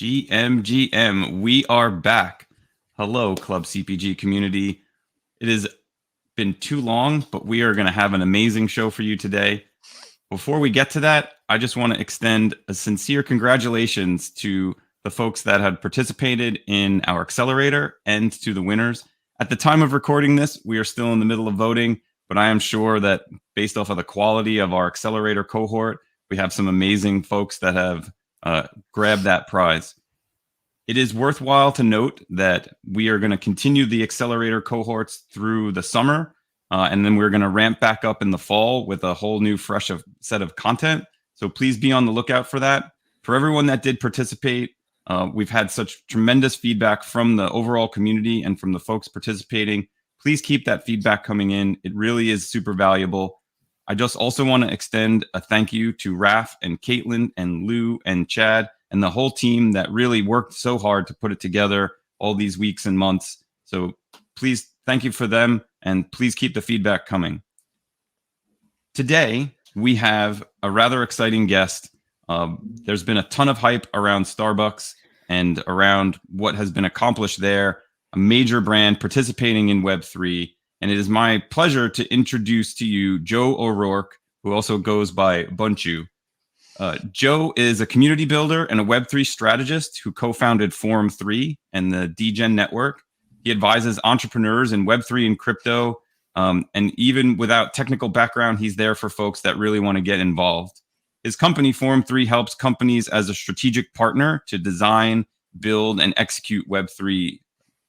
GM, we are back. Hello, Club CPG community. It has been too long, but we are going to have an amazing show for you today. Before we get to that, I just want to extend a sincere congratulations to the folks that had participated in our accelerator and to the winners. At the time of recording this, we are still in the middle of voting, but I am sure that based off of the quality of our accelerator cohort, we have some amazing folks that have grabbed that prize. It is worthwhile to note that we are going to continue the accelerator cohorts through the summer, and then we're going to ramp back up in the fall with a whole new fresh set of content. So please be on the lookout for that. For everyone that did participate, we've had such tremendous feedback from the overall community and from the folks participating. Please keep that feedback coming in. It really is super valuable. I just also want to extend a thank you to Raf and Caitlin and Lou and Chad and the whole team that really worked so hard to put it together all these weeks and months. So please, thank you for them, and please keep the feedback coming. Today, we have a rather exciting guest. There's been a ton of hype around Starbucks and around what has been accomplished there, a major brand participating in Web3. And it is my pleasure to introduce to you Joe O'Rourke, who also goes by Bunchu. Joe is a community builder and a Web3 strategist who co-founded Forum3 and the dGen network. He advises entrepreneurs in Web3 and crypto. And even without technical background, he's there for folks that really want to get involved. His company, Forum3, helps companies as a strategic partner to design, build, and execute Web3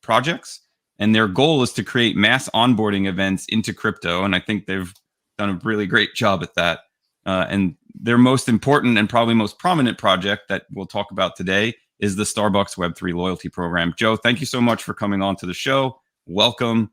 projects. And their goal is to create mass onboarding events into crypto. And I think they've done a really great job at that. And their most important and probably most prominent project that we'll talk about today is the Starbucks Web3 loyalty program. Joe, thank you so much for coming on to the show. Welcome.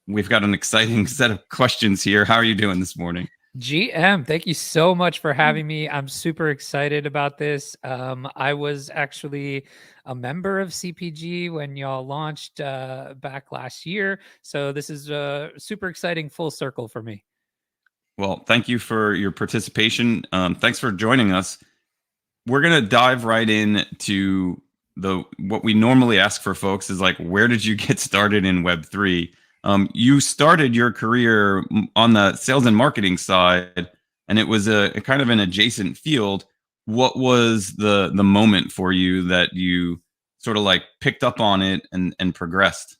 We've got an exciting set of questions here. How are you doing this morning? GM, thank you so much for having me. I'm super excited about this. I was actually a member of CPG when y'all launched back last year. So this is a super exciting full circle for me. Well, thank you for your participation. Thanks for joining us. We're going to dive right into what we normally ask for folks is like, where did you get started in Web3? You started your career on the sales and marketing side, and it was a kind of an adjacent field. What was the moment for you that you sort of like picked up on it and progressed?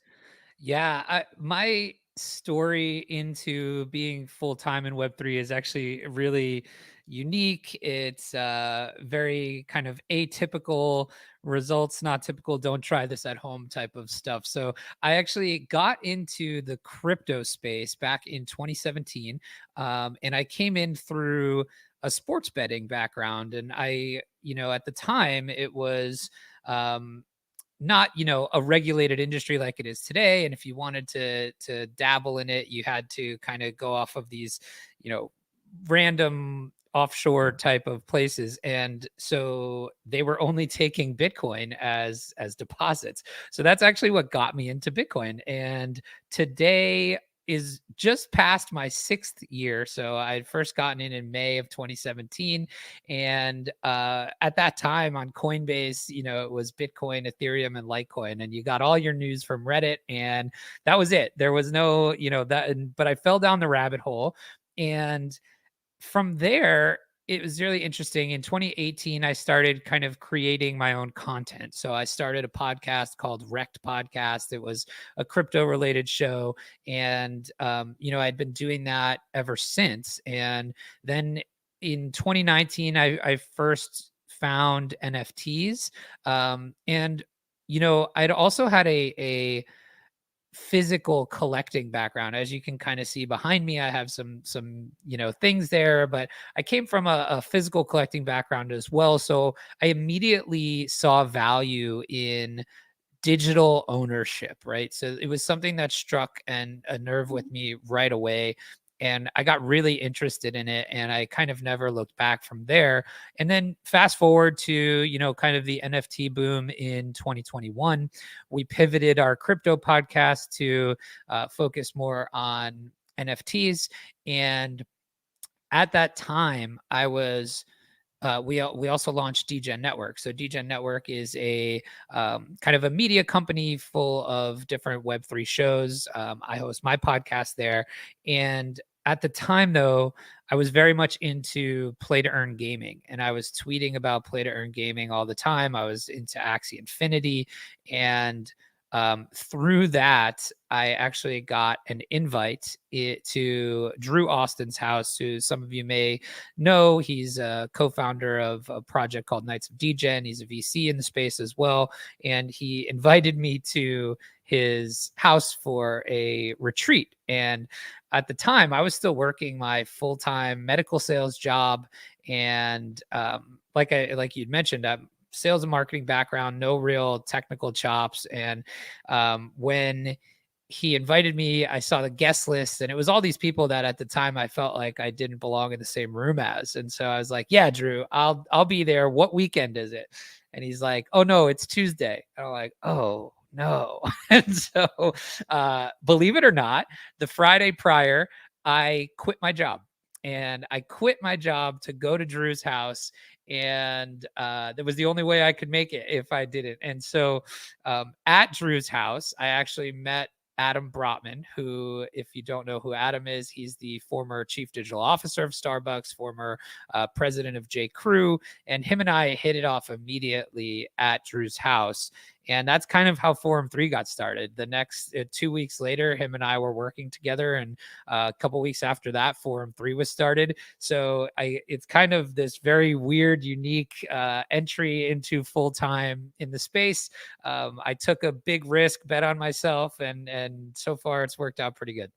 Yeah, my story into being full-time in Web3 is actually really unique. It's very kind of atypical, results not typical, don't try this at home type of stuff. So I actually got into the crypto space back in 2017, and I came in through a sports betting background. And I, at the time it was not a regulated industry like it is today, and if you wanted to dabble in it, you had to kind of go off of these random offshore type of places, and so they were only taking Bitcoin as deposits. So that's actually what got me into Bitcoin, and today is just past my 6th year. So I had first gotten in May of 2017. And at that time on Coinbase, it was Bitcoin, Ethereum, and Litecoin. And you got all your news from Reddit. And that was it. There was no, but I fell down the rabbit hole. And from there, it was really interesting. In 2018, I started kind of creating my own content. So I started a podcast called Wrecked Podcast. It was a crypto related show. And, I'd been doing that ever since. And then in 2019, I first found NFTs. And, I'd also had a physical collecting background. As you can kind of see behind me, I have some things there, but I came from a physical collecting background as well. So I immediately saw value in digital ownership, right? So it was something that struck a nerve with me right away. And I got really interested in it, and I kind of never looked back from there. And then fast forward to, kind of the NFT boom in 2021, we pivoted our crypto podcast to focus more on NFTs. And at that time, I was we also launched dGen Network. So dGen Network is a kind of a media company full of different Web3 shows. I host my podcast there. And at the time, though, I was very much into play to earn gaming, and I was tweeting about play to earn gaming all the time. I was into Axie Infinity, and through that, I actually got an invite to Drew Austin's house, who some of you may know. He's a co-founder of a project called Knights of dGen. He's a VC in the space as well. And he invited me to his house for a retreat. And at the time, I was still working my full-time medical sales job. And like you'd mentioned, sales and marketing background, no real technical chops. And when he invited me, I saw the guest list, and it was all these people that at the time I felt like I didn't belong in the same room as. And so I was like, yeah, Drew, I'll be there. What weekend is it? And he's like, oh no, it's Tuesday. And I'm like, oh no. And so believe it or not, the Friday prior, I quit my job. And I quit my job to go to Drew's house, and that was the only way I could make it if I didn't. And so at Drew's house, I actually met Adam Brotman, who, if you don't know who Adam is, he's the former chief digital officer of Starbucks, former president of J. Crew, and him and I hit it off immediately at Drew's house. And that's kind of how Forum3 got started. The next 2 weeks later, him and I were working together, and a couple weeks after that, Forum3 was started. So it's kind of this very weird, unique entry into full time in the space. I took a big risk, bet on myself, and so far it's worked out pretty good.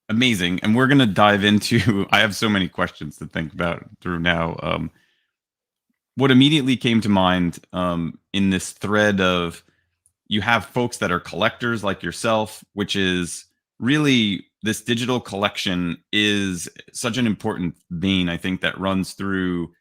Amazing. And we're going to dive into, I have so many questions to think about through now. What immediately came to mind in this thread of, you have folks that are collectors like yourself, which is really, this digital collection is such an important vein, I think, that runs through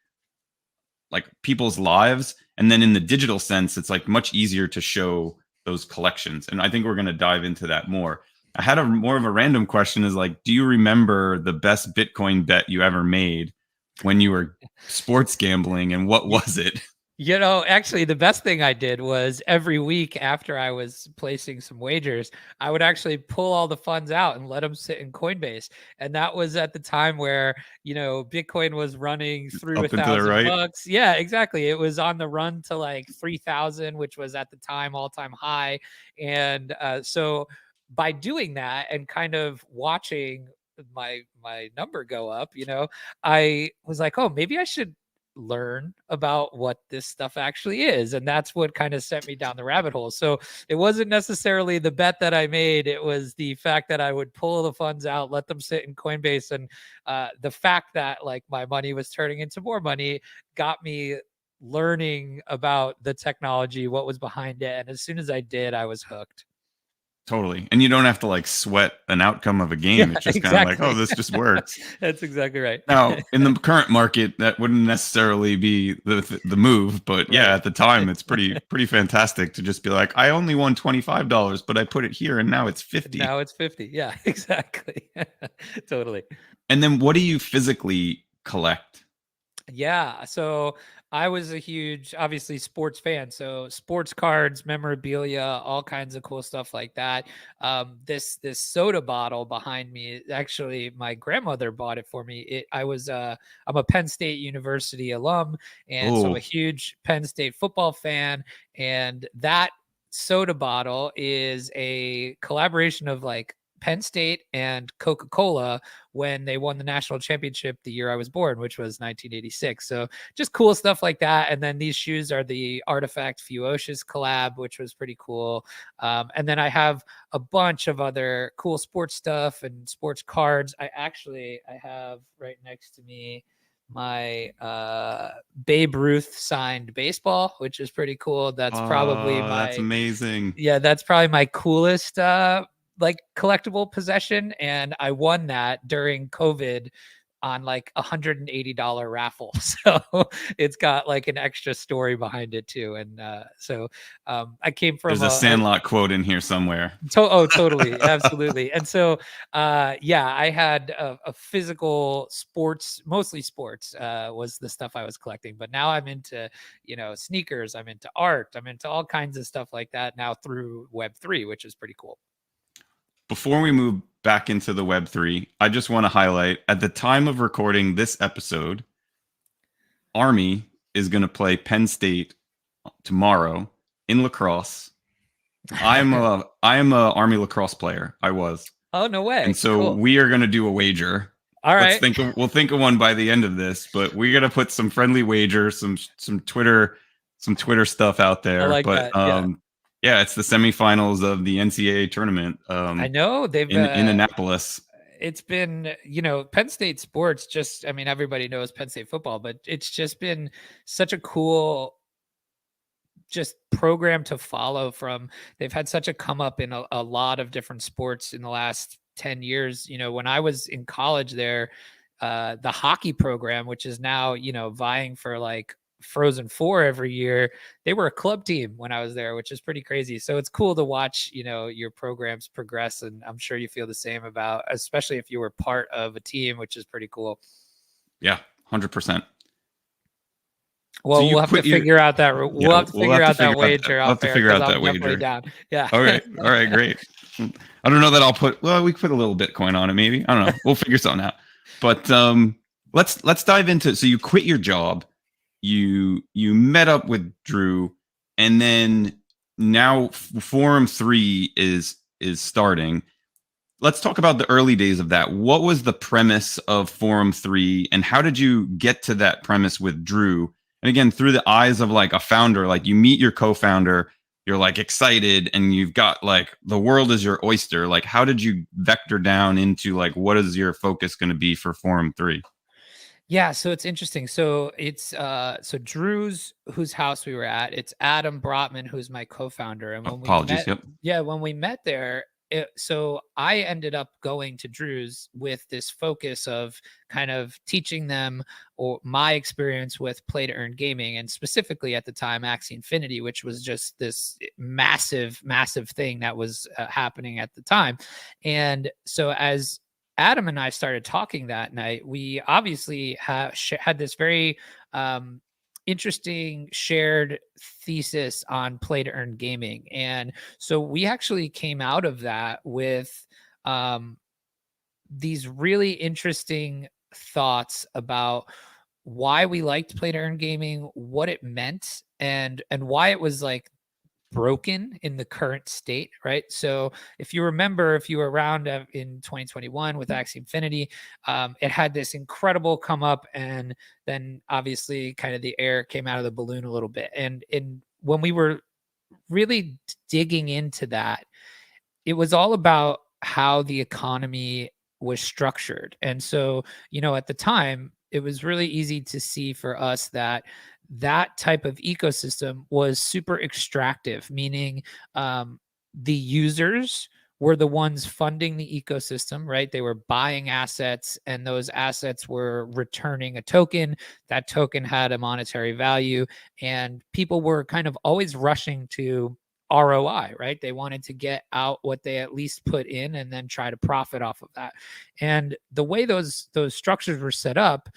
like people's lives. And then in the digital sense, it's like much easier to show those collections. And I think we're going to dive into that more. I had a more of a random question, is like, do you remember the best Bitcoin bet you ever made when you were sports gambling, and what was it? You know, actually, the best thing I did was every week after I was placing some wagers, I would actually pull all the funds out and let them sit in Coinbase. And that was at the time where, you know, Bitcoin was running through Up into the right. $1,000. Yeah, exactly. It was on the run to like 3,000, which was at the time all-time high. And so by doing that and kind of watching my number go up, you know, I was like, oh, maybe I should learn about what this stuff actually is. And that's what kind of sent me down the rabbit hole. So it wasn't necessarily the bet that I made. It was the fact that I would pull the funds out, let them sit in Coinbase. And the fact that like my money was turning into more money got me learning about the technology, what was behind it. And as soon as I did, I was hooked. Totally. And you don't have to like sweat an outcome of a game. It's just kind of like, oh, this just works. That's exactly right. Now, in the current market, that wouldn't necessarily be the move, but yeah, at the time, it's pretty fantastic to just be like, I only won $25, but I put it here and now it's 50. Now it's 50. Yeah, exactly. Totally. And then what do you physically collect? Yeah. So I was a huge, obviously, sports fan. So sports cards, memorabilia, all kinds of cool stuff like that. This soda bottle behind me, actually, my grandmother bought it for me. I'm a Penn State University alum, and so I'm a huge Penn State football fan. And that soda bottle is a collaboration of like Penn State and Coca-Cola when they won the national championship the year I was born, which was 1986. So just cool stuff like that. And then these shoes are the Artifact Fuocious collab, which was pretty cool. And then I have a bunch of other cool sports stuff and sports cards. I have right next to me my Babe Ruth signed baseball, which is pretty cool. That's probably that's amazing. Yeah, that's probably my coolest like collectible possession. And I won that during COVID on like $180 raffle. So it's got like an extra story behind it too. And I came from There's a Sandlot quote in here somewhere. Totally, absolutely. And so yeah, I had a physical sports, mostly sports, was the stuff I was collecting. But now I'm into, sneakers, I'm into art, I'm into all kinds of stuff like that now through Web3, which is pretty cool. Before we move back into the Web3, I just want to highlight at the time of recording this episode, Army is going to play Penn State tomorrow in lacrosse. I am a Army lacrosse player. I was. Oh, no way. And so Cool. we are going to do a wager. All right. We'll think of one by the end of this, but we're going to put some friendly wagers, some Twitter stuff out there. I like but that. yeah, it's the semifinals of the NCAA tournament. I know they've in Annapolis. It's been, Penn State sports everybody knows Penn State football, but it's just been such a cool just program to follow they've had such a come up in a lot of different sports in the last 10 years. When I was in college there, the hockey program, which is now, vying for like Frozen Four every year, they were a club team when I was there, which is pretty crazy. So it's cool to watch, your programs progress. And I'm sure you feel the same especially if you were part of a team, which is pretty cool. Yeah, 100%. Well, we'll have to figure out that. We'll have to figure out that wager. We'll have to figure out that wager. Down. Yeah. All right, great. I don't know that I'll put. Well, we could put a little Bitcoin on it, maybe. I don't know. We'll figure something out. But let's dive into. So you quit your job, you met up with Drew, and then now Forum3 is starting. Let's talk about the early days of that. What was the premise of Forum3, and how did you get to that premise with Drew? And again, through the eyes of like a founder, like you meet your co-founder, you're like excited, and you've got like the world is your oyster. Like, how did you vector down into like what is your focus going to be for Forum3? Yeah, so it's interesting. So it's so Drew's, whose house we were at, it's Adam Brotman, who's my co-founder. And when when we met there, so I ended up going to Drew's with this focus of kind of teaching them or my experience with play to earn gaming, and specifically at the time Axie Infinity, which was just this massive thing that was happening at the time. And so as Adam and I started talking that night, we obviously had this very interesting shared thesis on play to earn gaming. And so we actually came out of that with these really interesting thoughts about why we liked play to earn gaming, what it meant, and why it was like broken in the current state, right? So if you remember, if you were around in 2021 with Axie Infinity, it had this incredible come up, and then obviously kind of the air came out of the balloon a little bit. And when we were really digging into that, it was all about how the economy was structured. And so, at the time, it was really easy to see for us that type of ecosystem was super extractive, meaning the users were the ones funding the ecosystem, right? They were buying assets, and those assets were returning a token. That token had a monetary value, and people were kind of always rushing to ROI, right? They wanted to get out what they at least put in and then try to profit off of that. And the way those structures were set up,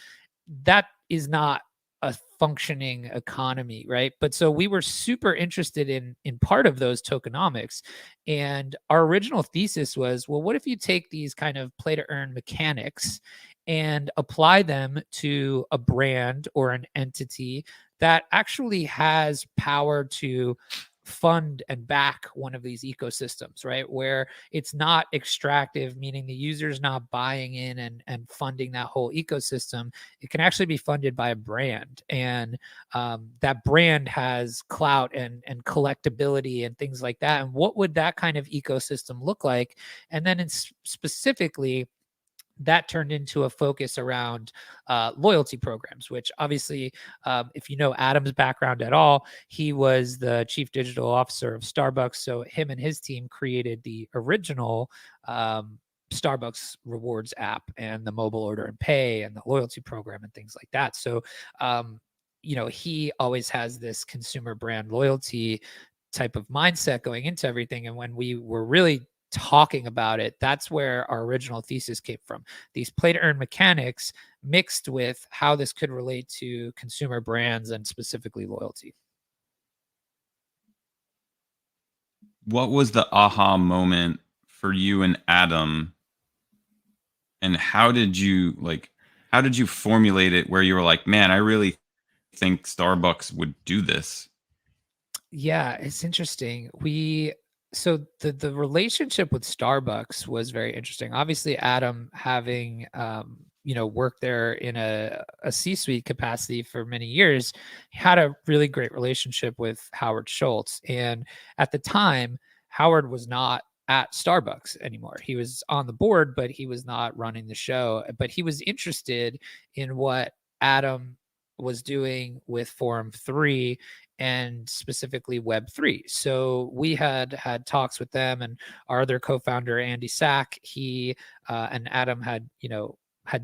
that is not a functioning economy, right? But so we were super interested in part of those tokenomics, and our original thesis was, well, what if you take these kind of play to earn mechanics and apply them to a brand or an entity that actually has power to fund and back one of these ecosystems, right? Where it's not extractive, meaning the user's not buying in and funding that whole ecosystem. It can actually be funded by a brand, and that brand has clout and collectability and things like that. And what would that kind of ecosystem look like? And then specifically, that turned into a focus around loyalty programs, which obviously, if you know Adam's background at all, he was the chief digital officer of Starbucks. So him and his team created the original Starbucks rewards app and the mobile order and pay and the loyalty program and things like that. So, he always has this consumer brand loyalty type of mindset going into everything. And when we were really talking about it, that's where our original thesis came from. These play to earn mechanics mixed with how this could relate to consumer brands and specifically loyalty. What was the aha moment for you and Adam? And how did you formulate it where you were like, man, I really think Starbucks would do this? Yeah, it's interesting. So the relationship with Starbucks was very interesting. Obviously, Adam having worked there in a C-suite capacity for many years, had a really great relationship with Howard Schultz. And at the time, Howard was not at Starbucks anymore. He was on the board, but he was not running the show. But he was interested in what Adam was doing with Forum3 and specifically Web3. So we had talks with them, and our other co-founder, Andy Sack, he and Adam had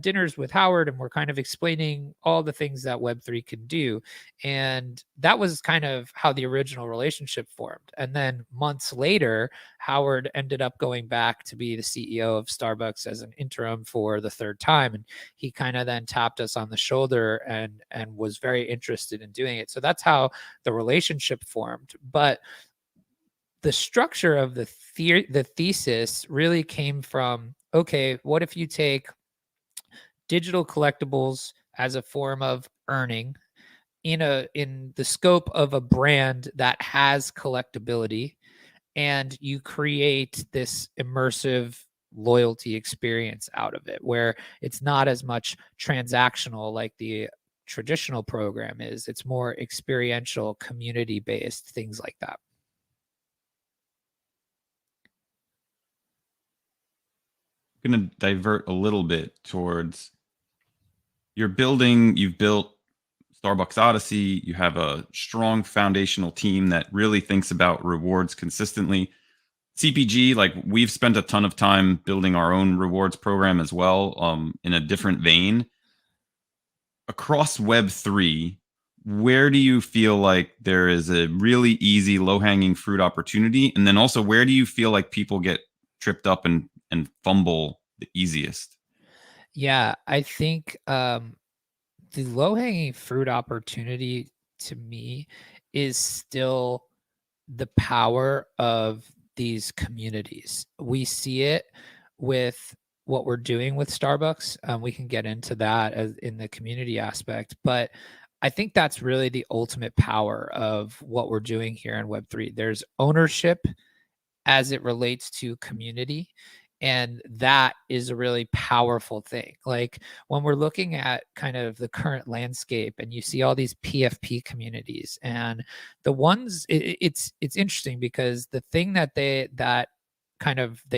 dinners with Howard, and we're kind of explaining all the things that Web3 can do. And that was kind of how the original relationship formed. And then months later, Howard ended up going back to be the CEO of Starbucks as an interim for the third time. And he kind of then tapped us on the shoulder and was very interested in doing it. So that's how the relationship formed. But the structure of the thesis really came from, okay, what if you take digital collectibles as a form of earning in the scope of a brand that has collectability, and you create this immersive loyalty experience out of it where it's not as much transactional like the traditional program is. It's more experiential, community based, things like that. I'm going to divert a little bit towards you've built Starbucks Odyssey. You have a strong foundational team that really thinks about rewards consistently. CPG, like we've spent a ton of time building our own rewards program as well, in a different vein. Across Web3, where do you feel like there is a really easy low-hanging fruit opportunity? And then also, where do you feel like people get tripped up and fumble the easiest? Yeah, I think the low-hanging fruit opportunity to me is still the power of these communities. We see it with what we're doing with Starbucks. We can get into that in the community aspect, but I think that's really the ultimate power of what we're doing here in Web3. There's ownership as it relates to community. And that is a really powerful thing. Like when we're looking at kind of the current landscape and you see all these PFP communities, and the ones it's interesting because the thing that they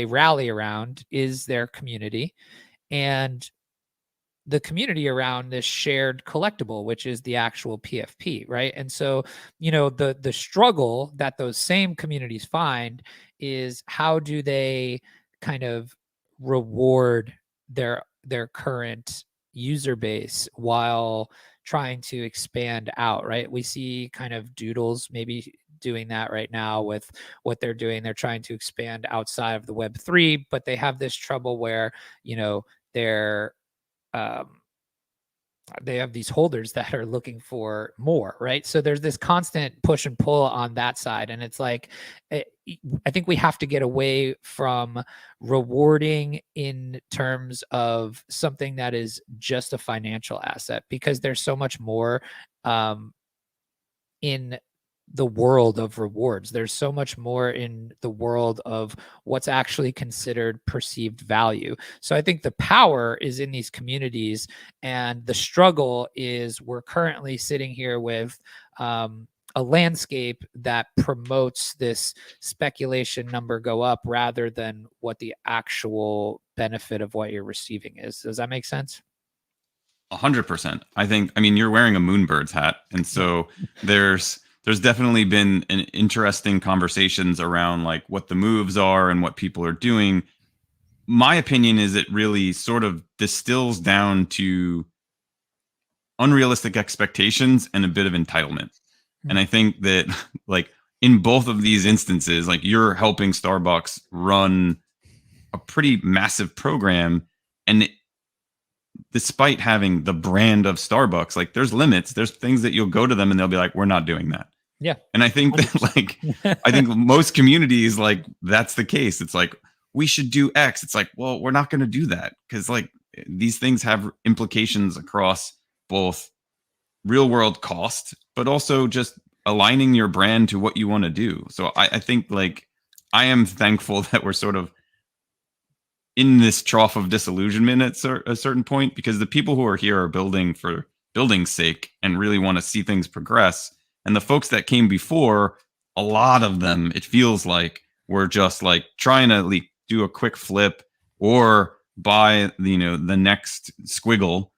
rally around is their community, and the community around this shared collectible, which is the actual PFP, right? And so, the struggle that those same communities find is how do they kind of reward their current user base while trying to expand out, right? We see kind of Doodles maybe doing that right now with what they're doing. They're trying to expand outside of the Web3, but they have this trouble where, they're they have these holders that are looking for more, right? So there's this constant push and pull on that side. And it's like, I think we have to get away from rewarding in terms of something that is just a financial asset, because there's so much more in the world of rewards. There's so much more in the world of what's actually considered perceived value. So I think the power is in these communities, and the struggle is we're currently sitting here with a landscape that promotes this speculation number go up rather than what the actual benefit of what you're receiving is. Does that make sense? 100%. I mean, you're wearing a Moonbirds hat, and so there's definitely been an interesting conversations around like what the moves are and what people are doing. my opinion is it really sort of distills down to unrealistic expectations and a bit of entitlement. And I think that like in both of these instances, like you're helping Starbucks run a pretty massive program, and despite having the brand of Starbucks, like there's limits. There's things that you'll go to them and they'll be like, we're not doing that. Yeah. And I think that 100%. I think most communities, like that's the case. It's like, we should do X. It's like, well, we're not going to do that because like these things have implications across both real world cost, but also just aligning your brand to what you want to do. So I think like I am thankful that we're sort of in this trough of disillusionment at a certain point, because the people who are here are building for building's sake and really want to see things progress. And the folks that came before, a lot of them, it feels like, were just like trying to like do a quick flip or buy the next squiggle,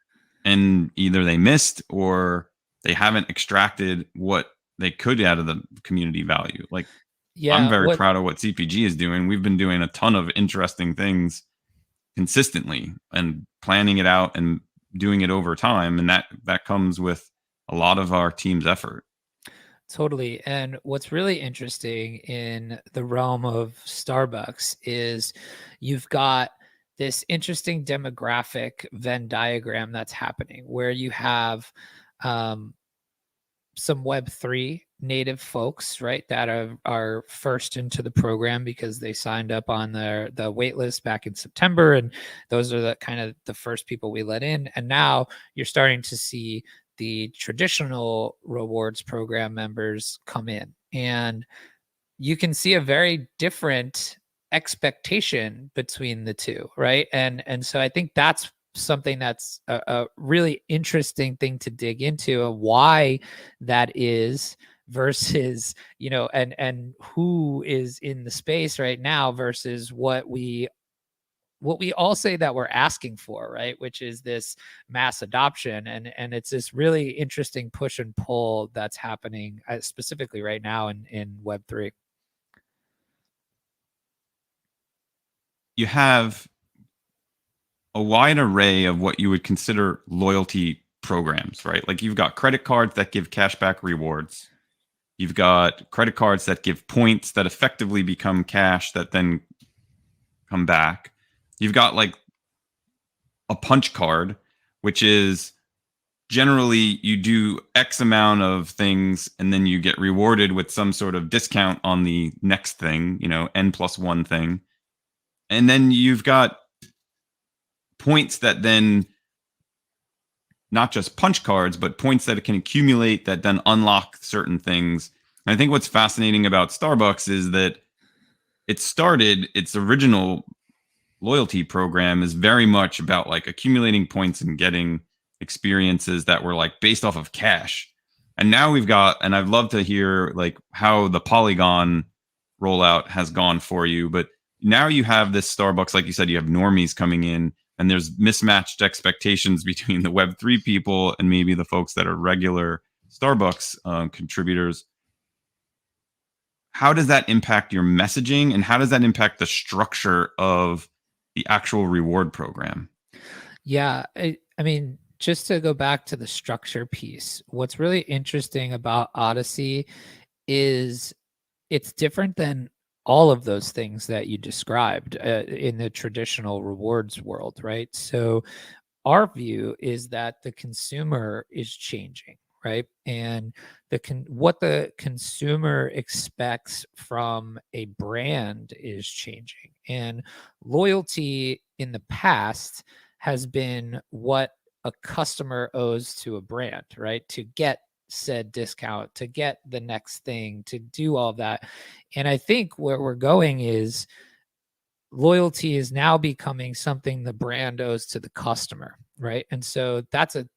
and either they missed or they haven't extracted what they could out of the community value. Like, I'm Yeah. very proud of what CPG is doing. We've been doing a ton of interesting things consistently and planning it out and doing it over time, and that comes with a lot of our team's effort. Totally. And what's really interesting in the realm of Starbucks is you've got this interesting demographic Venn diagram that's happening where you have some Web3 native folks, right, that are first into the program because they signed up on the wait list back in September, and those are the kind of the first people we let in. And now you're starting to see the traditional rewards program members come in, and you can see a very different expectation between the two, right? And so I think that's something that's a really interesting thing to dig into, and why that is versus, and who is in the space right now versus what we all say that we're asking for, right? Which is this mass adoption. And it's this really interesting push and pull that's happening specifically right now in Web3. You have a wide array of what you would consider loyalty programs, right? Like you've got credit cards that give cashback rewards. You've got credit cards that give points that effectively become cash that then come back. You've got like a punch card, which is generally you do X amount of things and then you get rewarded with some sort of discount on the next thing, N+1 thing. And then you've got points that then, not just punch cards, but points that it can accumulate that then unlock certain things. And I think what's fascinating about Starbucks is that its original loyalty program is very much about like accumulating points and getting experiences that were like based off of cash. And now and I'd love to hear like how the Polygon rollout has gone for you, but now you have this Starbucks, like you said, you have normies coming in, and there's mismatched expectations between the Web3 people and maybe the folks that are regular Starbucks contributors. How does that impact your messaging, and how does that impact the structure of the actual reward program? Yeah. I mean, just to go back to the structure piece, what's really interesting about Odyssey is it's different than all of those things that you described in the traditional rewards world, right? So our view is that the consumer is changing, right? And what the consumer expects from a brand is changing. And loyalty in the past has been what a customer owes to a brand, right? To get said discount, to get the next thing, to do all that. And I think where we're going is loyalty is now becoming something the brand owes to the customer, right? And so that's a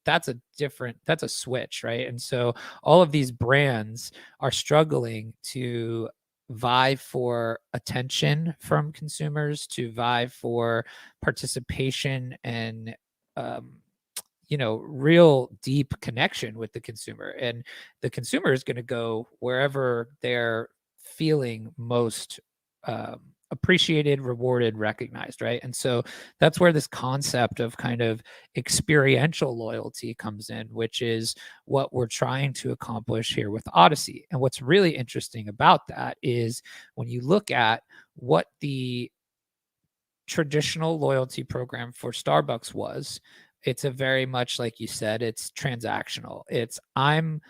switch, right? And so all of these brands are struggling to vie for attention from consumers, to vie for participation and real deep connection with the consumer. And the consumer is going to go wherever they're feeling most appreciated, rewarded, recognized, right? And so that's where this concept of kind of experiential loyalty comes in, which is what we're trying to accomplish here with Odyssey. And what's really interesting about that is when you look at what the traditional loyalty program for Starbucks was, it's a very much like you said, it's transactional. It's I'm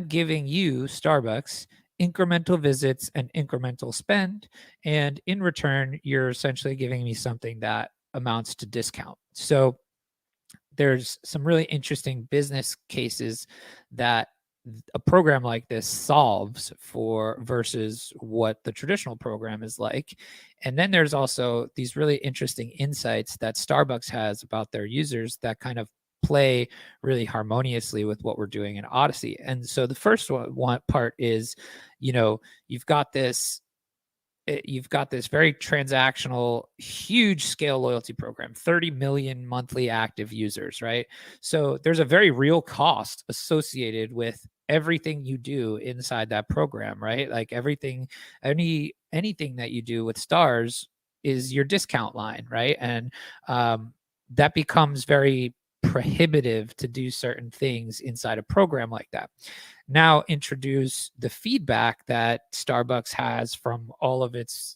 giving you, Starbucks, incremental visits and incremental spend. And in return, you're essentially giving me something that amounts to discount. So there's some really interesting business cases that a program like this solves for versus what the traditional program is like. And then there's also these really interesting insights that Starbucks has about their users that kind of play really harmoniously with what we're doing in Odyssey. And so the first one part is, you've got this very transactional, huge scale loyalty program, 30 million monthly active users, right? So there's a very real cost associated with everything you do inside that program, right? Like anything that you do with stars is your discount line, right? And that becomes very prohibitive to do certain things inside a program like that. Now introduce the feedback that Starbucks has from all of its,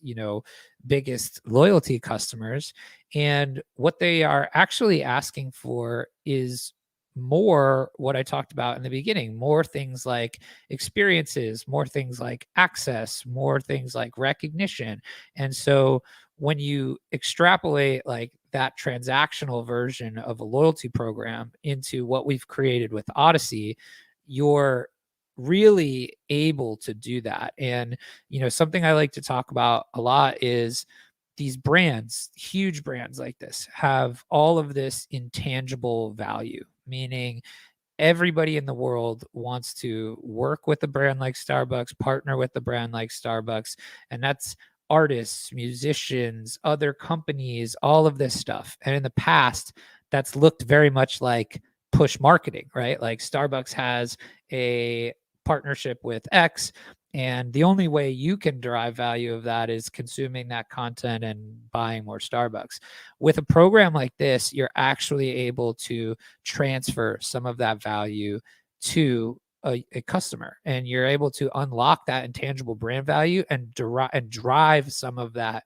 biggest loyalty customers. And what they are actually asking for is more what I talked about in the beginning, more things like experiences, more things like access, more things like recognition. And so when you extrapolate like that transactional version of a loyalty program into what we've created with Odyssey, you're really able to do that. And, something I like to talk about a lot is these brands, huge brands like this, have all of this intangible value, meaning everybody in the world wants to work with a brand like Starbucks, partner with a brand like Starbucks. And that's artists, musicians, other companies, all of this stuff. And in the past, that's looked very much like push marketing, right? Like Starbucks has a partnership with X, and the only way you can derive value of that is consuming that content and buying more Starbucks. With a program like this, you're actually able to transfer some of that value to a customer, and you're able to unlock that intangible brand value and drive some of that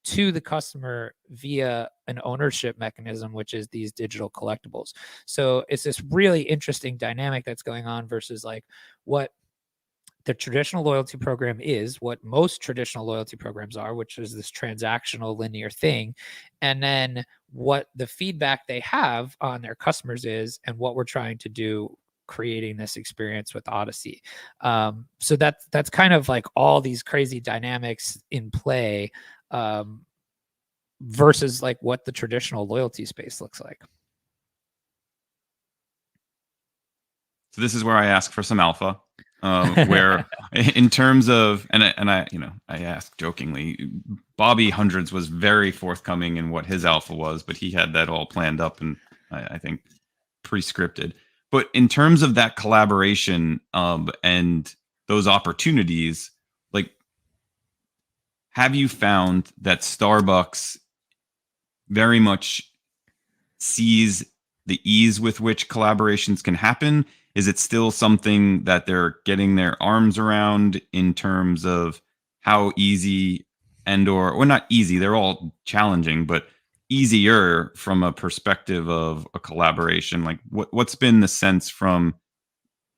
to the customer via an ownership mechanism, which is these digital collectibles. So it's this really interesting dynamic that's going on versus like what the traditional loyalty program is, what most traditional loyalty programs are, which is this transactional linear thing. And then what the feedback they have on their customers is, and what we're trying to do creating this experience with Odyssey. So that's kind of like all these crazy dynamics in play versus like what the traditional loyalty space looks like. So this is where I ask for some alpha, where in terms of, and I asked jokingly, Bobby Hundreds was very forthcoming in what his alpha was, but he had that all planned up and I think pre-scripted. But in terms of that collaboration and those opportunities, like, have you found that Starbucks very much sees the ease with which collaborations can happen? Is it still something that they're getting their arms around in terms of how easy or not easy, they're all challenging, but easier from a perspective of a collaboration? Like what's been the sense from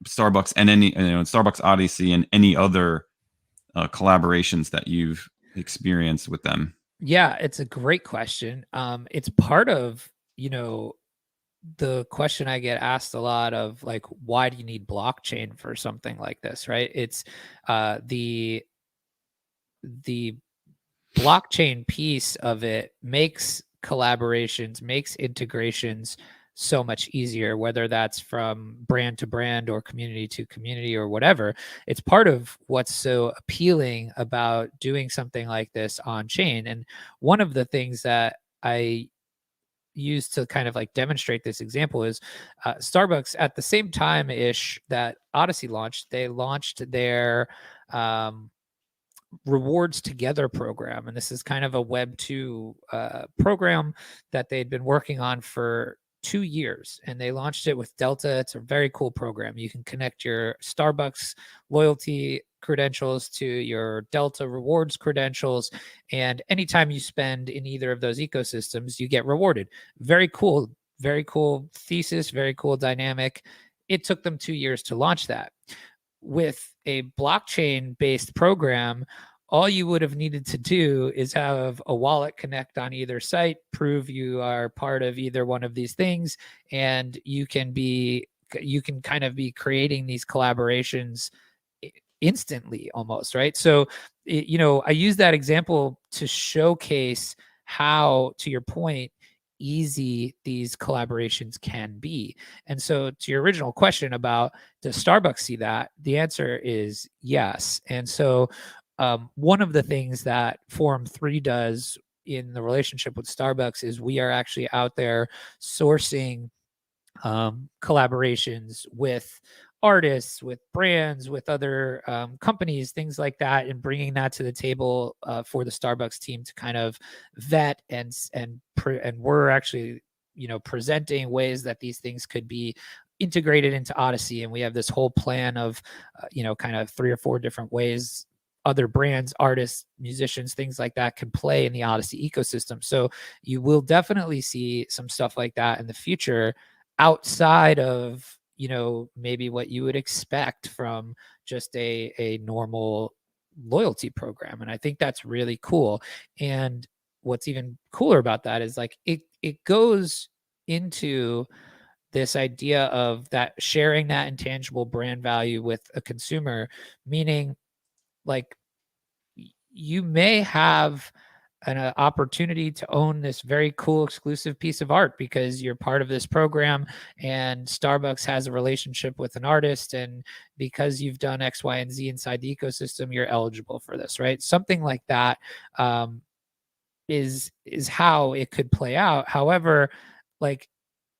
Starbucks and any Starbucks Odyssey and any other collaborations that you've experienced with them? Yeah, it's a great question. It's part of, the question I get asked a lot of like, why do you need blockchain for something like this, right? It's the blockchain piece of it makes collaborations, makes integrations so much easier, whether that's from brand to brand or community to community or whatever. It's part of what's so appealing about doing something like this on chain. And one of the things that I use to kind of like demonstrate this example is Starbucks at the same time ish that Odyssey launched, they launched their rewards together program. And this is kind of a Web 2 program that they'd been working on for 2 years, and they launched it with Delta. It's a very cool program. You can connect your Starbucks loyalty credentials to your Delta rewards credentials, and anytime you spend in either of those ecosystems, you get rewarded. Very cool thesis, very cool dynamic. It took them 2 years to launch that. With a blockchain based program, all you would have needed to do is have a wallet connect on either site, prove you are part of either one of these things, and you can kind of be creating these collaborations instantly almost, right? So, I use that example to showcase how, to your point, easy these collaborations can be. And so, to your original question about does Starbucks see that, the answer is yes. And so one of the things that Forum3 does in the relationship with Starbucks is we are actually out there sourcing collaborations with artists, with brands, with other companies, things like that, and bringing that to the table for the Starbucks team to kind of vet and we're actually presenting ways that these things could be integrated into Odyssey. And we have this whole plan of kind of 3 or 4 different ways other brands, artists, musicians, things like that can play in the Odyssey ecosystem. So you will definitely see some stuff like that in the future outside of maybe what you would expect from just a normal loyalty program. And I think that's really cool. And what's even cooler about that is like it goes into this idea of that sharing that intangible brand value with a consumer, meaning like you may have an opportunity to own this very cool exclusive piece of art because you're part of this program and Starbucks has a relationship with an artist, and because you've done X, Y, and Z inside the ecosystem, you're eligible for this, right? Something like that is how it could play out. However, like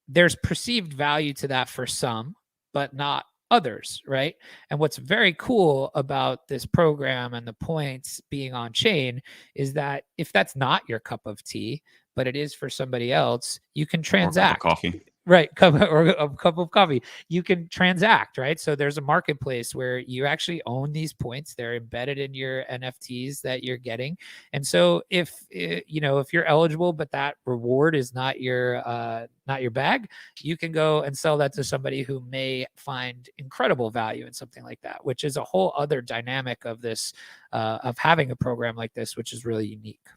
there's perceived value to that for some, but not others, right? And what's very cool about this program and the points being on chain is that if that's not your cup of tea, but it is for somebody else, you can transact. Or a cup of coffee. Right, or a cup of coffee. You can transact, right? So there's a marketplace where you actually own these points. They're embedded in your NFTs that you're getting. And so if you're eligible, but that reward is not your bag, you can go and sell that to somebody who may find incredible value in something like that, which is a whole other dynamic of this, of having a program like this, which is really unique.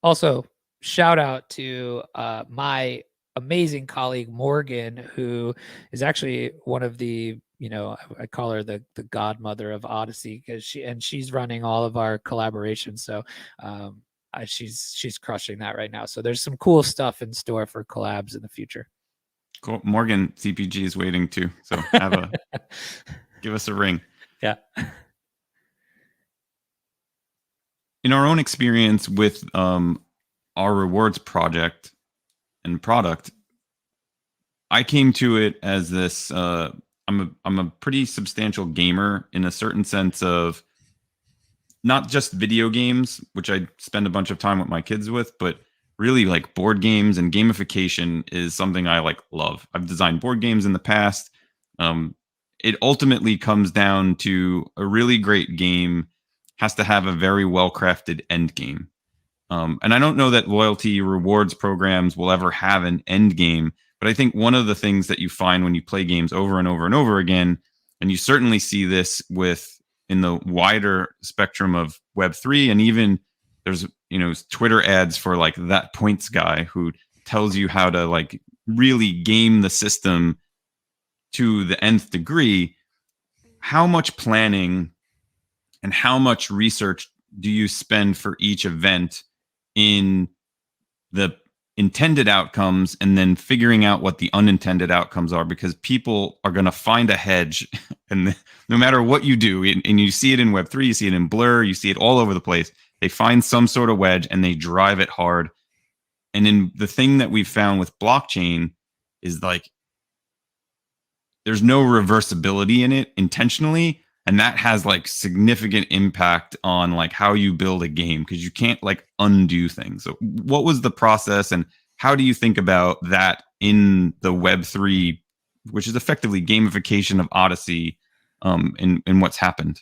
Also, shout out to my amazing colleague Morgan, who is actually one of the, I call her the godmother of Odyssey because she's running all of our collaborations. So she's crushing that right now. So there's some cool stuff in store for collabs in the future. Cool. Morgan CPG is waiting too. So give us a ring. Yeah. In our own experience with our rewards project and product, I came to it as this. I'm a pretty substantial gamer in a certain sense of not just video games, which I spend a bunch of time with my kids with, but really like board games, and gamification is something I love. I've designed board games in the past. It ultimately comes down to a really great game has to have a very well-crafted end game. And I don't know that loyalty rewards programs will ever have an end game, but I think one of the things that you find when you play games over and over and over again, and you certainly see this in the wider spectrum of Web3, and even there's Twitter ads for that points guy who tells you how to really game the system to the nth degree. How much planning and how much research do you spend for each event in the intended outcomes and then figuring out what the unintended outcomes are? Because people are going to find a hedge, and no matter what you do, and you see it in Web3, you see it in Blur, you see it all over the place. They find some sort of wedge and they drive it hard. And then the thing that we've found with blockchain is there's no reversibility in it intentionally. and that has like significant impact on like how you build a game, because you can't like undo things. So what was the process, and how do you think about that in the Web3, which is effectively gamification of Odyssey, in what's happened?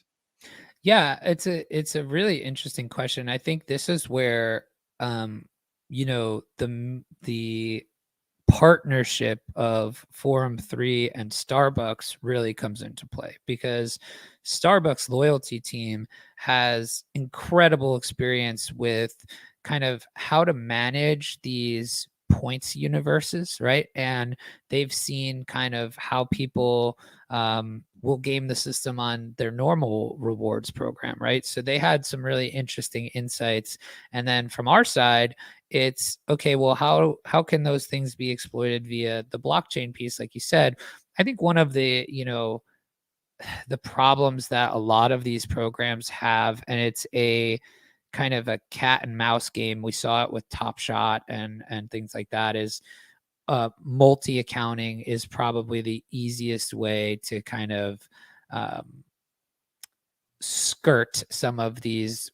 Yeah, it's a really interesting question. I think this is where the partnership of Forum3 and Starbucks really comes into play, because Starbucks loyalty team has incredible experience with kind of how to manage these points universes, right? And they've seen kind of how people will game the system on their normal rewards program, right? So they had some really interesting insights. And then from our side, it's okay, well, how can those things be exploited via the blockchain piece, like you said? I think one of the the problems that a lot of these programs have, and it's a kind of a cat and mouse game, we saw it with Top Shot and things like that, is multi accounting is probably the easiest way to kind of skirt some of these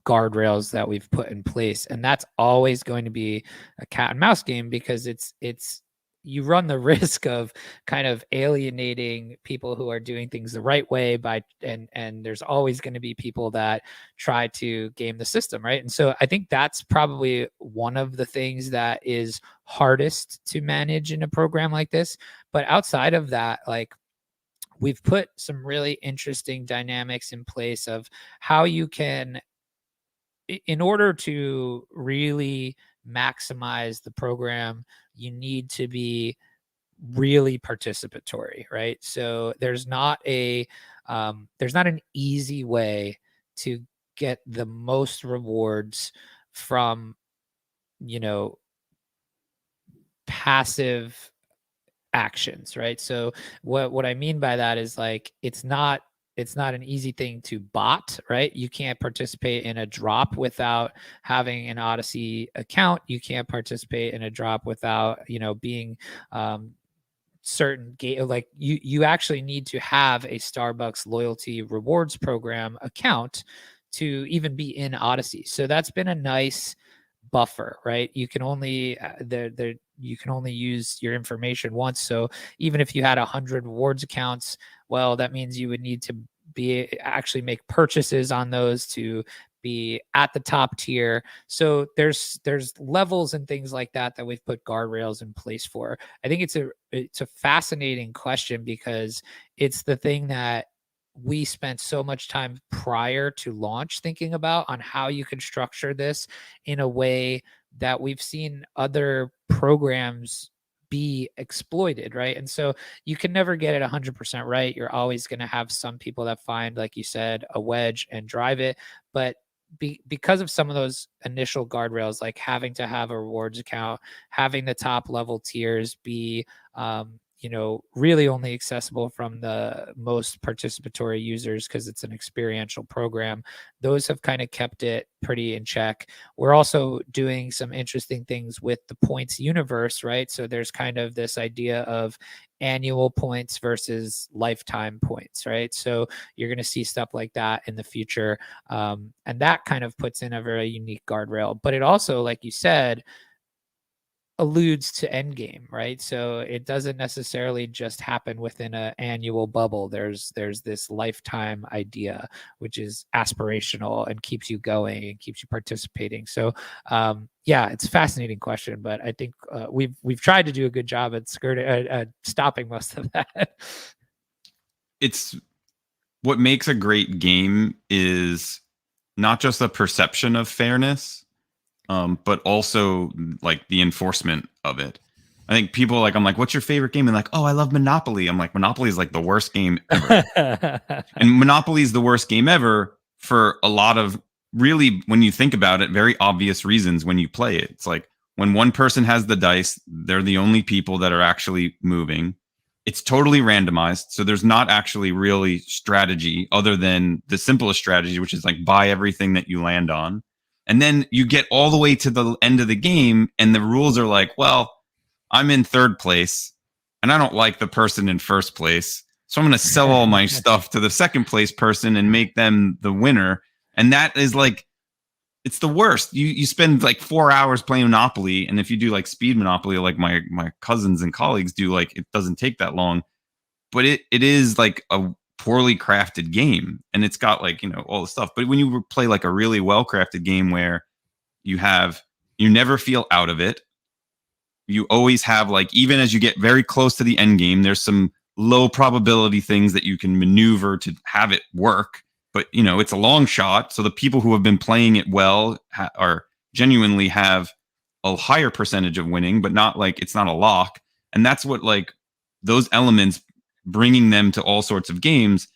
guardrails that we've put in place. And that's always going to be a cat and mouse game, because it's you run the risk of kind of alienating people who are doing things the right way and there's always going to be people that try to game the system, right? And so I think that's probably one of the things that is hardest to manage in a program like this. But outside of that, like, we've put some really interesting dynamics in place of how you can, in order to really maximize the program, you need to be really participatory, right? So there's not an easy way to get the most rewards from passive actions, right? So what I mean by that is, like, it's not an easy thing to bot, right? You can't participate in a drop without having an Odyssey account. You can't participate in a drop without being certain like you actually need to have a Starbucks loyalty rewards program account to even be in Odyssey. So that's been a nice buffer, right? You can only you can only use your information once. So even if you had 100 rewards accounts, well, that means you would need to actually make purchases on those to be at the top tier. So there's levels and things like that we've put guardrails in place for. I think it's a fascinating question, because it's the thing that we spent so much time prior to launch thinking about, on how you can structure this in a way that we've seen other programs be exploited, right? And so you can never get it 100% right. You're always going to have some people that find, like you said, a wedge and drive it. But because of some of those initial guardrails, like having to have a rewards account, having the top level tiers be really only accessible from the most participatory users, because it's an experiential program, those have kind of kept it pretty in check. We're also doing some interesting things with the points universe, right? So there's kind of this idea of annual points versus lifetime points, right? So you're going to see stuff like that in the future. And that kind of puts in a very unique guardrail. But it also, like you said, alludes to endgame, right? So it doesn't necessarily just happen within an annual bubble. There's this lifetime idea, which is aspirational and keeps you going and keeps you participating. So yeah, it's a fascinating question, but I think we've tried to do a good job at stopping most of that. It's what makes a great game is not just the perception of fairness, but also like the enforcement of it. I think people like, I'm like, what's your favorite game? And like, oh, I love Monopoly. I'm like, Monopoly is like the worst game ever. And Monopoly is the worst game ever for a lot of, really, when you think about it, very obvious reasons when you play it. It's like, when one person has the dice, they're the only people that are actually moving. It's totally randomized. So there's not actually really strategy other than the simplest strategy, which is like buy everything that you land on. And then you get all the way to the end of the game, and the rules are like, well, I'm in third place, and I don't like the person in first place, So I'm going to sell all my stuff to the second place person and make them the winner. And that is like, it's the worst. You spend like 4 hours playing Monopoly, and if you do like speed Monopoly, like my cousins and colleagues do, like it doesn't take that long. But it is like a poorly crafted game, and it's got like, you know, all the stuff. But when you play like a really well crafted game where you never feel out of it, you always have, like, even as you get very close to the end game, there's some low probability things that you can maneuver to have it work. But, you know, it's a long shot. So the people who have been playing it well are genuinely have a higher percentage of winning, but not like, it's not a lock. And that's what, like, those elements, bringing them to all sorts of games,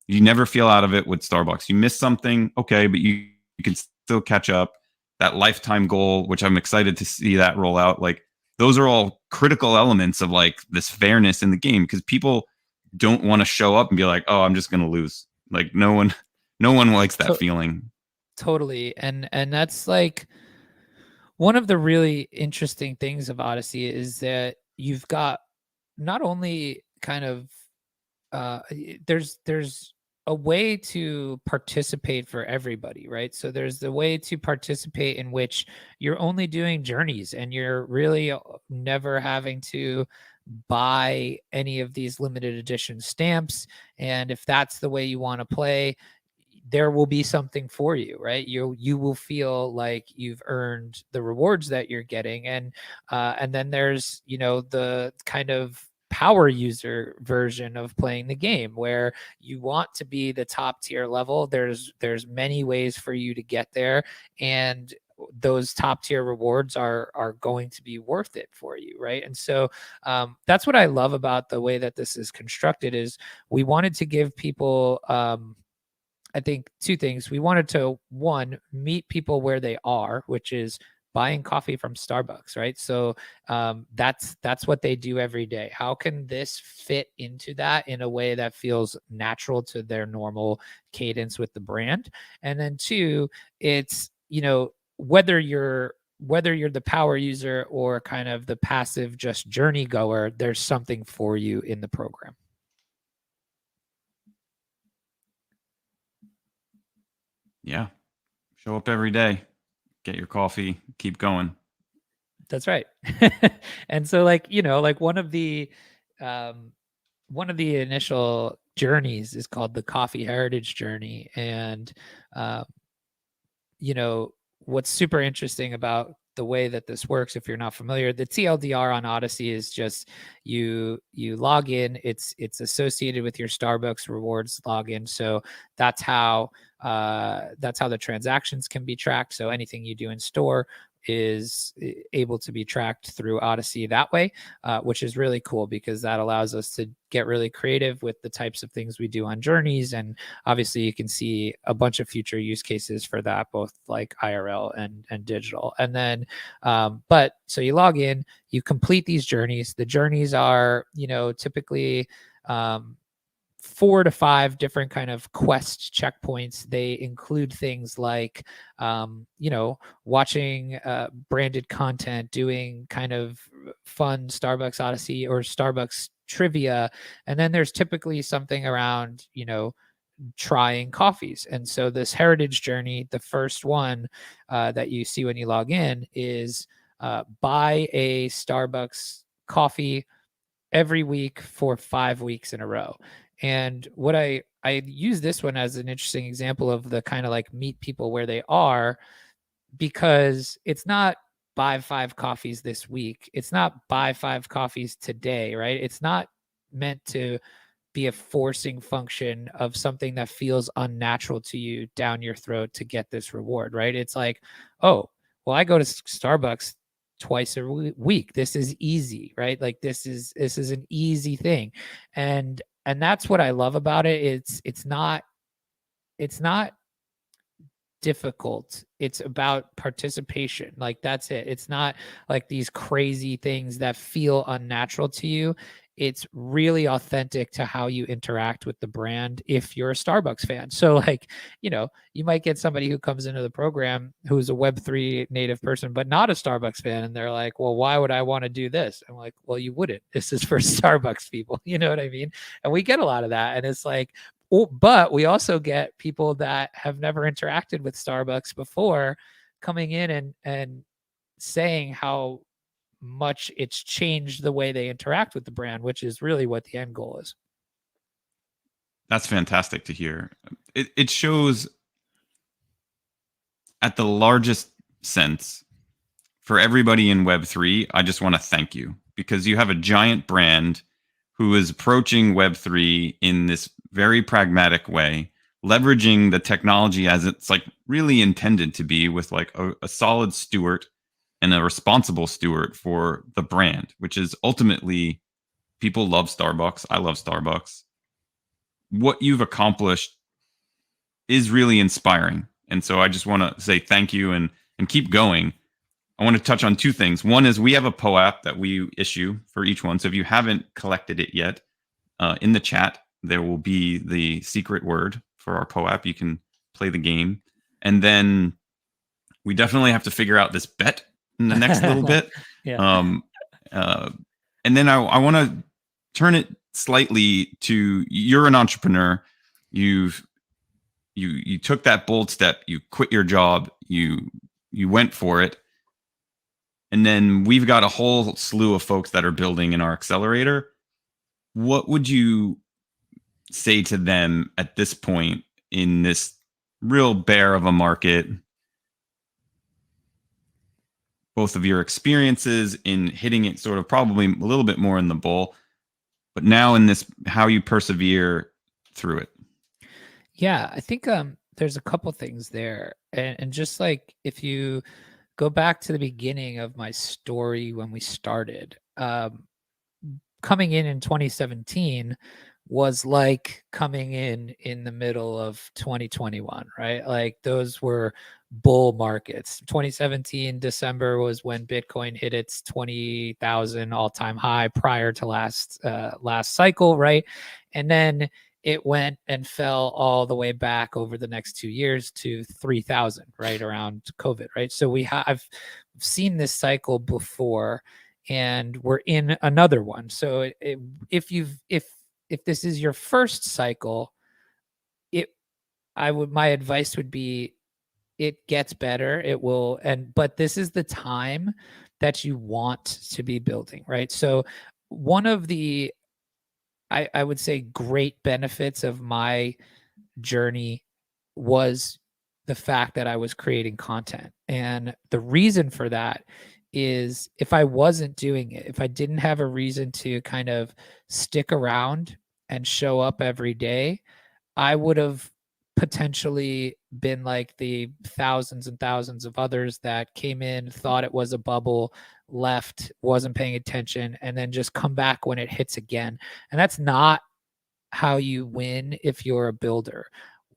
you never feel out of it with Starbucks. You miss something, okay, but you can still catch up. That lifetime goal, which I'm excited to see that roll out, like, those are all critical elements of like this fairness in the game, because people don't want to show up and be like, oh, I'm just going to lose. Like no one likes that feeling. Totally. And that's like one of the really interesting things of Odyssey is that you've got not only kind of there's a way to participate for everybody, right? So there's the way to participate in which you're only doing journeys and you're really never having to buy any of these limited edition stamps. And if that's the way you want to play, there will be something for you, right? You will feel like you've earned the rewards that you're getting. And then there's, you know, the kind of power user version of playing the game where you want to be the top tier level. There's many ways for you to get there, and those top tier rewards are going to be worth it for you, right? And so that's what I love about the way that this is constructed. Is we wanted to give people I think two things. We wanted to, one, meet people where they are, which is buying coffee from Starbucks, right? So that's what they do every day. How can this fit into that in a way that feels natural to their normal cadence with the brand? And then two, it's, you know, whether you're the power user or kind of the passive just journey goer, there's something for you in the program. Yeah. Show up every day, get your coffee, keep going. That's right. And so, like, you know, like one of the initial journeys is called the Coffee Heritage Journey. And you know, what's super interesting about the way that this works, if you're not familiar, the TLDR on Odyssey is just you log in. It's associated with your Starbucks rewards login. So that's how the transactions can be tracked. So anything you do in store is able to be tracked through Odyssey that way, which is really cool because that allows us to get really creative with the types of things we do on journeys. And obviously you can see a bunch of future use cases for that, both like IRL and digital. And then, but so you log in, you complete these journeys. The journeys are, you know, typically 4 to 5 different kind of quest checkpoints. They include things like, you know, watching branded content, doing kind of fun Starbucks Odyssey or Starbucks trivia. And then there's typically something around, you know, trying coffees. And so this heritage journey, the first one that you see when you log in is buy a Starbucks coffee every week for 5 weeks in a row. And what I use this one as an interesting example of the kind of like meet people where they are, because it's not buy 5 coffees this week. It's not buy 5 coffees today, right? It's not meant to be a forcing function of something that feels unnatural to you down your throat to get this reward, right? It's like, oh, well, I go to Starbucks twice a week. This is easy, right? Like this is an easy thing. And that's what I love about it. It's not difficult. It's about participation. Like that's it. It's not like these crazy things that feel unnatural to you. it's really authentic to how you interact with the brand if you're a Starbucks fan. So like, you might get somebody who comes into the program who's a Web3 native person, but not a Starbucks fan. And they're like, well, why would I want to do this? I'm like, well, you wouldn't. This is for Starbucks people. You know what I mean? And we get a lot of that. And it's like, but we also get people that have never interacted with Starbucks before coming in and saying how much it's changed the way they interact with the brand, which is really what the end goal is. That's fantastic to hear. It shows at the largest sense for everybody in Web3. I just want to thank you because you have a giant brand who is approaching Web3 in this very pragmatic way, leveraging the technology as it's like really intended to be, with like a solid steward and a responsible steward for the brand, which is ultimately, people love Starbucks. I love Starbucks. What you've accomplished is really inspiring. And so I just want to say thank you and keep going. I want to touch on two things. One is we have a POAP that we issue for each one. So if you haven't collected it yet, in the chat, there will be the secret word for our POAP. You can play the game. And then we definitely have to figure out this bet in the next little bit. Yeah. And then I want to turn it slightly to, you're an entrepreneur. You took that bold step. You quit your job. You went for it. And then we've got a whole slew of folks that are building in our accelerator. What would you say to them at this point in this real bear of a market? Both of your experiences in hitting it sort of probably a little bit more in the bull, but now in this, how you persevere through it. Yeah, I think there's a couple things there. And just like if you go back to the beginning of my story when we started, coming in 2017 was like coming in the middle of 2021, right? Like those were bull markets. 2017 December was when Bitcoin hit its 20,000 all-time high prior to last cycle, right? And then it went and fell all the way back over the next 2 years to 3,000, right around COVID, right? So I've seen this cycle before, and we're in another one. So if this is your first cycle, my advice would be, it gets better. It will, but this is the time that you want to be building, right? So one of the, I would say, great benefits of my journey was the fact that I was creating content. And the reason for that is, if I wasn't doing it, if I didn't have a reason to kind of stick around and show up every day, I would have potentially been like the thousands and thousands of others that came in, thought it was a bubble, left, wasn't paying attention, and then just come back when it hits again. And that's not how you win if you're a builder.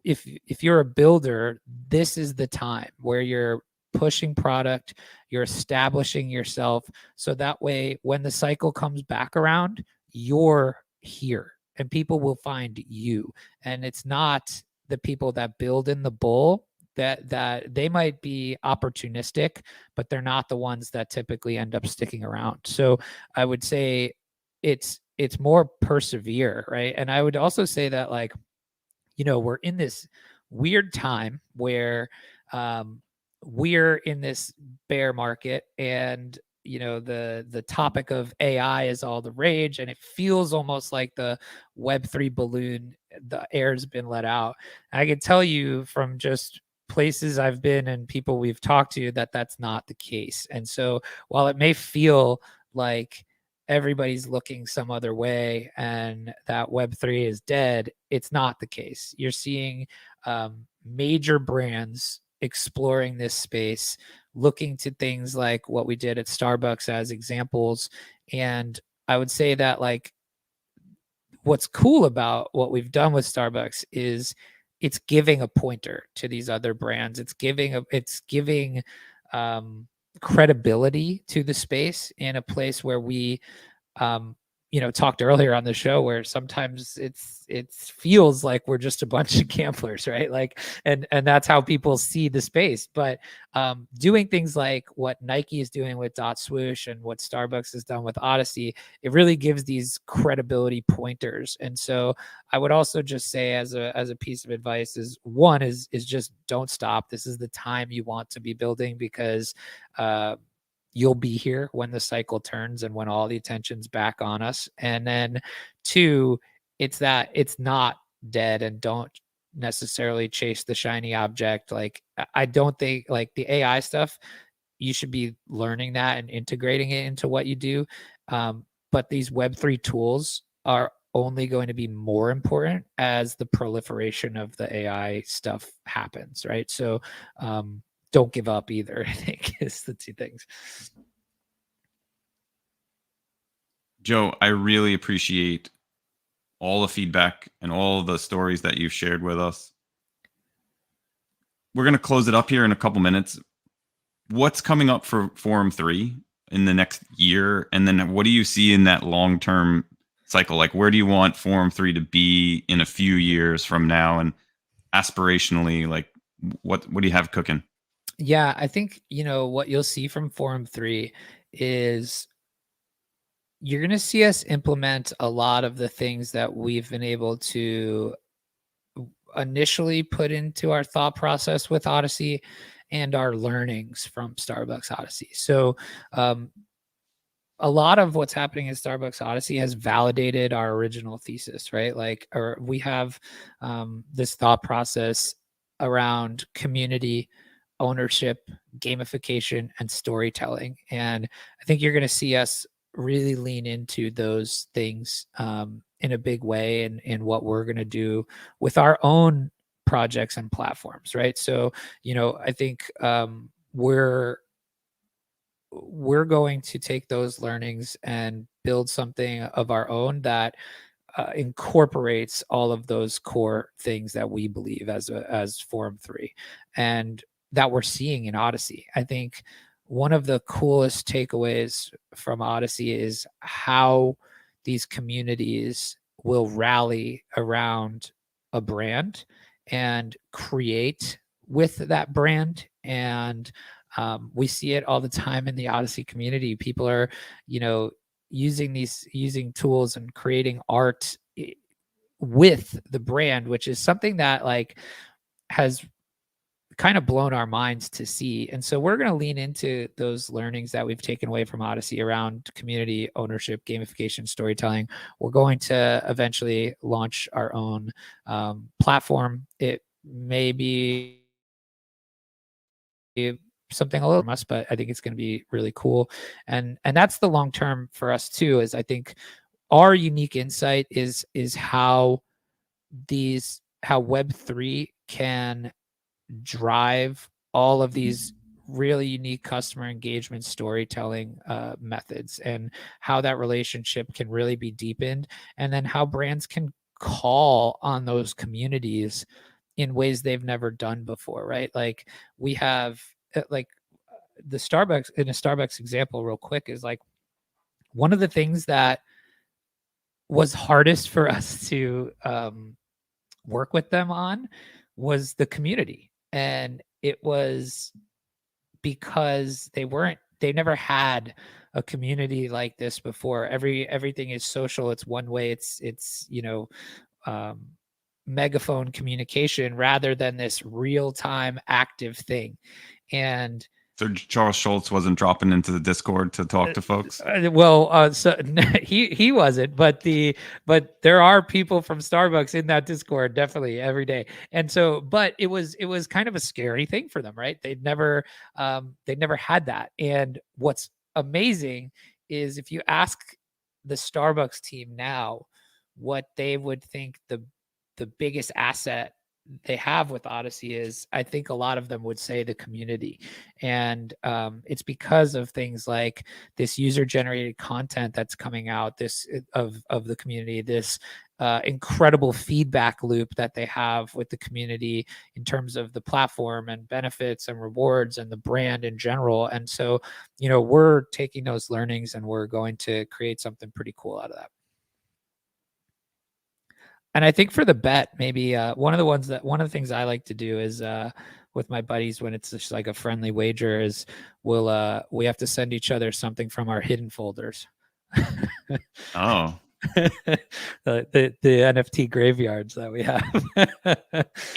If you're a builder, this is the time where you're pushing product, you're establishing yourself, so that way when the cycle comes back around, you're here and people will find you. And it's not the people that build in the bull, that they might be opportunistic, but they're not the ones that typically end up sticking around. So I would say it's more persevere, right? And I would also say that, like, we're in this weird time where we're in this bear market, and the topic of AI is all the rage, and it feels almost like the Web3 balloon, the air's been let out. I can tell you from just places I've been and people we've talked to that that's not the case. And so while it may feel like everybody's looking some other way and that Web3 is dead, it's not the case. You're seeing major brands exploring this space, looking to things like what we did at Starbucks as examples. And I would say that, like, what's cool about what we've done with Starbucks is it's giving a pointer to these other brands. It's giving credibility to the space in a place where we talked earlier on the show where sometimes it feels like we're just a bunch of gamblers, right? Like, and that's how people see the space. But doing things like what Nike is doing with Dot Swoosh and what Starbucks has done with Odyssey, it really gives these credibility pointers. And so I would also just say as a piece of advice is one is just don't stop. This is the time you want to be building, because you'll be here when the cycle turns and when all the attention's back on us. And then two, it's that it's not dead, and don't necessarily chase the shiny object. Like, I don't think like the AI stuff, you should be learning that and integrating it into what you do. But these Web3 tools are only going to be more important as the proliferation of the AI stuff happens, right? So don't give up either, I think, is the two things. Joe, I really appreciate all the feedback and all the stories that you've shared with us. We're going to close it up here in a couple minutes. What's coming up for Forum3 in the next year? And then what do you see in that long-term cycle? Like, where do you want Forum3 to be in a few years from now? And aspirationally, like, what do you have cooking? Yeah, I think, what you'll see from Forum3 is you're going to see us implement a lot of the things that we've been able to initially put into our thought process with Odyssey and our learnings from Starbucks Odyssey. So a lot of what's happening in Starbucks Odyssey has validated our original thesis, right? Like, or we have this thought process around community, ownership, gamification, and storytelling. And I think you're going to see us really lean into those things in a big way, and in what we're going to do with our own projects and platforms, right? So, I think we're going to take those learnings and build something of our own that incorporates all of those core things that we believe as Forum3, and that we're seeing in Odyssey. I think one of the coolest takeaways from Odyssey is how these communities will rally around a brand and create with that brand. And we see it all the time in the Odyssey community. People are, using tools and creating art with the brand, which is something that like has kind of blown our minds to see. And so we're going to lean into those learnings that we've taken away from Odyssey around community, ownership, gamification, storytelling. We're going to eventually launch our own platform. It may be something a little from us, but I think it's going to be really cool. And that's the long term for us too, is I think our unique insight is how Web3 can drive all of these really unique customer engagement storytelling methods, and how that relationship can really be deepened, and then how brands can call on those communities in ways they've never done before, right? Like, we have like the Starbucks, in a Starbucks example real quick, is like one of the things that was hardest for us to work with them on was the community. And it was because they never had a community like this before. Everything is social. It's one way. It's megaphone communication rather than this real-time active thing. And So Charles Schultz wasn't dropping into the Discord to talk to folks. So he wasn't, but there are people from Starbucks in that Discord definitely every day. And so, but it was kind of a scary thing for them, right? They'd never had that. And what's amazing is if you ask the Starbucks team now what they would think the biggest asset they have with Odyssey is, I think a lot of them would say the community. And it's because of things like this user generated content that's coming out, this of the community, this incredible feedback loop that they have with the community in terms of the platform and benefits and rewards and the brand in general. And so, we're taking those learnings and we're going to create something pretty cool out of that. And I think for the bet, maybe one of the things I like to do is with my buddies when it's just like a friendly wager is we have to send each other something from our hidden folders. Oh, the NFT graveyards that we have.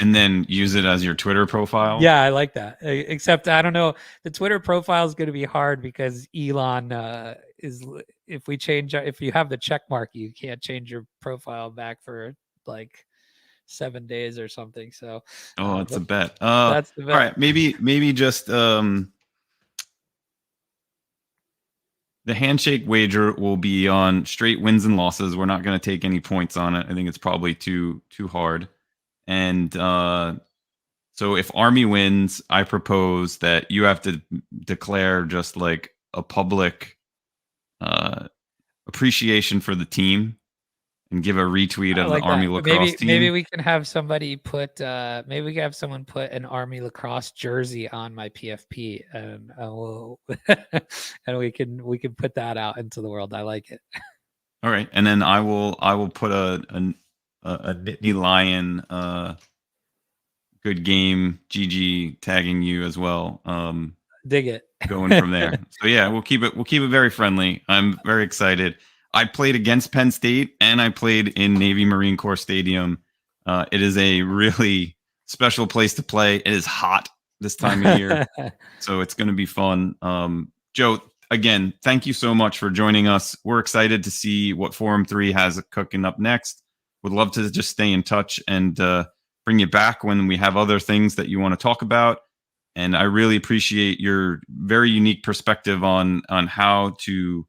and then use it as your Twitter profile. Yeah, I like that. Except I don't know, the Twitter profile is going to be hard because Elon is if you have the check mark, you can't change your profile back for like 7 days or something. So Oh, it's a bet. that's the bet. All right, maybe just the handshake wager will be on straight wins and losses. We're not going to take any points on it. I think it's probably too hard. And so if Army wins, I propose that you have to declare just like a public appreciation for the team and give a retweet of the Army lacrosse team. Maybe we can have somebody put maybe we can have someone put an Army lacrosse jersey on my PFP, and we'll and we can put that out into the world. I like it. All right, and then I will put a Nittany Lion good game GG tagging you as well. Dig it. Going from there. So yeah, we'll keep it very friendly. I'm very excited. I played against Penn State and I played in Navy Marine Corps Stadium. It is a really special place to play. It is hot this time of year, so it's going to be fun. Joe, again, thank you so much for joining us. We're excited to see what Forum3 has cooking up next. Would love to just stay in touch and bring you back when we have other things that you want to talk about. And I really appreciate your very unique perspective on how to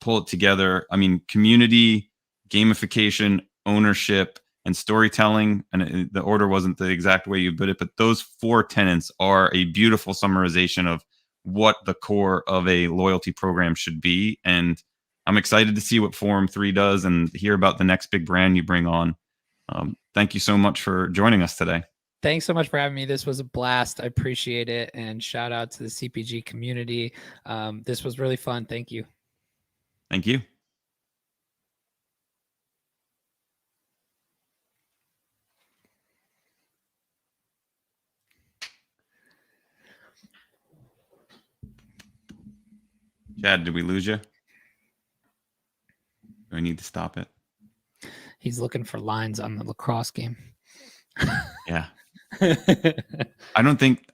pull it together. I mean, community, gamification, ownership, and storytelling. And the order wasn't the exact way you put it, but those 4 tenets are a beautiful summarization of what the core of a loyalty program should be. And I'm excited to see what Forum3 does and hear about the next big brand you bring on. Thank you so much for joining us today. Thanks so much for having me. This was a blast. I appreciate it. And shout out to the CPG community. This was really fun. Thank you. Thank you. Chad, did we lose you? Do I need to stop it? He's looking for lines on the lacrosse game. Yeah. I don't think